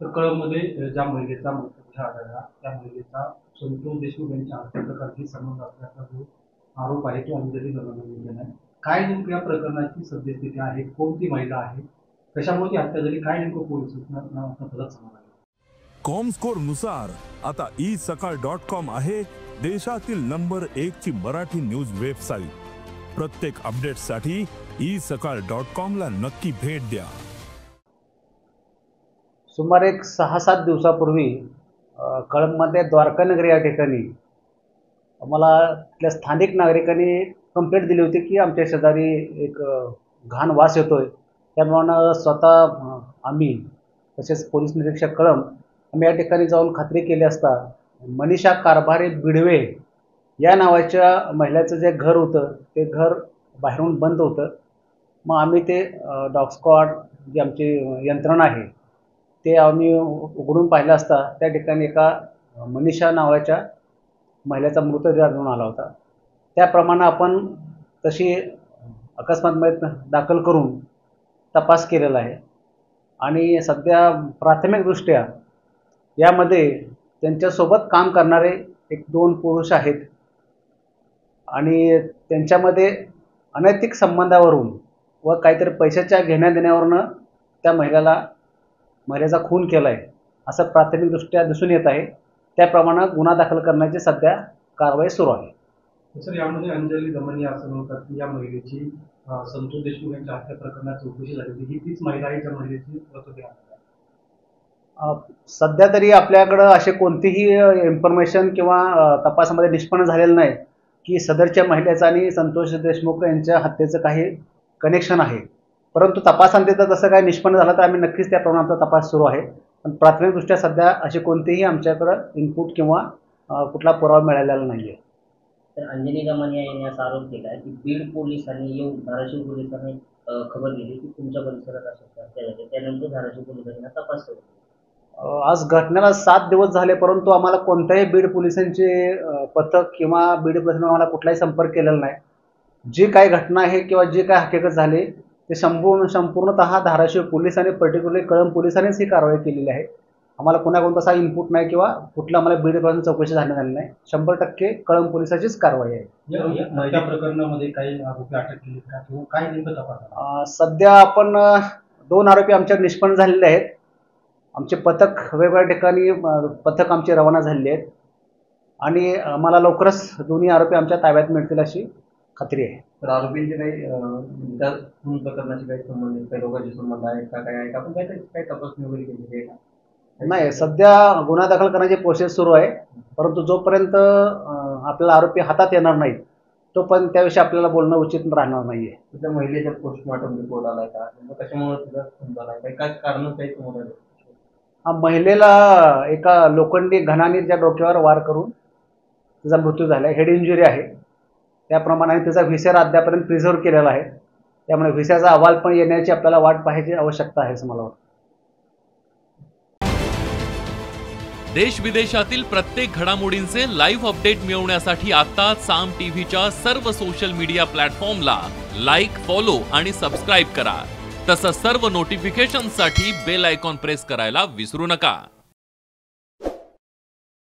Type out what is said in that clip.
तर कळंबमध्ये ज्या महिलेचा मृतदेह आढळला त्या महिलेचा संतोष देशमुख यांच्या हत्या प्रकरणाशी संबंध असल्याचा जो आरोप आहे तो अंजली दमन केला आहे. काय नेमकं या प्रकरणाची सद्यस्थिती आहे, कोणती महिला आहे, कशामुळे ती हत्या झाली, काय नेमकं पोलिसांना समजलं? कॉमस्कोर नुसार आता isakal.com आहे देशातील नंबर 1 ची मराठी न्यूज वेबसाईट। प्रत्येक अपडेटसाठी isakal.com ला नक्की भेट द्या। सुमारे 6-7 दिवसापूर्वी कळंबमध्ये द्वारकानगरी या ठिकाणी आम्हाला तिथल्या स्थानिक नागरिकांनी कंप्लेंट दिली होती की आमच्या शेजारी एक घाण वास येतोय। त्यामुळे स्वतः आम्ही तसेच पोलीस निरीक्षक कळंब आम्ही या ठिकाणी जाऊन खात्री केली असता मनीषा कारभारी बिडवे या नावाच्या महिलेचं जे घर होतं ते घर बाहेरून बंद होतं। मग आम्ही ते डॉग स्क्वॉड जी आमची यंत्रणा आहे ते आम्ही उघडून पाहिलं असता त्या ठिकाणी एका मनीषा नावाच्या महिलेचा मृतदेह आढळून आला होता। त्याप्रमाणे आपण तशी अकस्मात दाखल करून तपास केलेला आहे आणि सध्या प्राथमिकदृष्ट्या यामध्ये त्यांच्यासोबत काम करणारे 1-2 पुरुष आहेत आणि त्यांच्यामध्ये अनैतिक संबंधावरून व काहीतरी पैशाच्या घेण्या-देण्यावरून त्या महिलेचा खून केला आहे असं प्राथमिकदृष्ट्या दिसून येत आहे। त्याप्रमाणे गुन्हा दाखल करण्याची सध्या कारवाई सुरू आहे। सर, यामध्ये अंजली दमन असं म्हणतात की या महिलेची संतोष देशमुख यांच्या हत्या प्रकरणात चौकशी झाली ही तीच महिला आहे ज्या महिलेची मृतदेह सध्या तरी आपल्याकडे असे कोणतीही इन्फॉर्मेशन किंवा तपासामध्ये निष्पन्न झालेलं नाही की सदरच्या महिलेचा आणि संतोष देशमुख यांच्या हत्येचं काही कनेक्शन आहे। परंतु तपासांती तर तसं काही निष्पन्न झालं तर आम्ही नक्कीच त्या प्रमाणाचा तपास सुरू आहे। पण प्राथमिकदृष्ट्या सध्या असे कोणतेही आमच्याकडे इनपुट किंवा कुठला पुरावा मिळालेला नाही आहे। तर अंजली दमन यांनी असा आरोप केला आहे की बीड पोलिसांनी येऊन धाराशिव पोलिसांनी खबर दिली की तुमच्या परिसरात असं हत्या झाली, त्यानंतर धाराशिव पोलिसांनी तपास सुरू केला। आज घटनेला 7 दिवस झाले परंतु आम्हाला कोणत्याही बीड पोलिसांचे पथक किंवा बीड पोलिसांनी आम्हाला कुठलाही संपर्क केलेला नाही। जी काही घटना आहे किंवा जे काही हकीकत झाली ते संपूर्णतः धाराशिव पोलीस आणि पर्टिक्युलरली कळंब पोलिसांनीच ही कारवाई केलेली आहे। आम्हाला कोणाकोणता असा इनपुट नाही किंवा कुठला आम्हाला बीड पोलिसांची चौकशी झाली नाही। 100% कळंब पोलिसांचीच कारवाई आहे। या प्रकरणामध्ये काही आरोपी अटक केली का किंवा काय नेमकं तपास? सध्या आपण 2 आरोपी आमच्यावर निष्पन्न झालेले आहेत। आमचे पथक वेगवेगळ्या ठिकाणी पथक आमचे रवाना झालेले आहेत आणि आम्हाला लवकरच दोन्ही आरोपी आमच्या ताब्यात मिळतील अशी खात्री आहे। तर आरोपींचे काही त्या खून प्रकरणाशी काही संबंधित काही लोकांचे संबंध आहेत का, काय आहे का, आपण काही तपासणी वगैरे केलेली आहे का? नाही, सध्या गुन्हा दाखल करण्याची प्रोसेस सुरू आहे परंतु जोपर्यंत आपल्याला आरोपी हातात येणार नाहीत तोपर्यंत त्याविषयी आपल्याला बोलणं उचित राहणार नाही आहे। त्या महिलेचा पोस्टमॉर्टम रिपोर्ट आला का, कशामुळे तिचा खून झाला, काय कारण काही समोर आलं? महिलेला एका लोखंडी घणाने त्या डोक्यावर वार करून तिचा मृत्यू झाला, हेड इंजुरी आहे। त्याप्रमाणे तिचा व्हिसर अद्यापर्यंत प्रिझर्व्ह केलेला आहे, त्यामुळे व्हिसाचा अहवाल पण येण्याची आपल्याला वाट पाहायची आवश्यकता आहे असं मला वाटतं। देश विदेशातील प्रत्येक घडामोडींचे लाईव्ह अपडेट मिळवण्यासाठी आता साम टीव्हीच्या सर्व सोशल मीडिया प्लॅटफॉर्मला लाईक, फॉलो आणि सबस्क्राईब करा। तसंच सर्व नोटिफिकेशनसाठी बेल आयकॉन प्रेस करायला विसरू नका।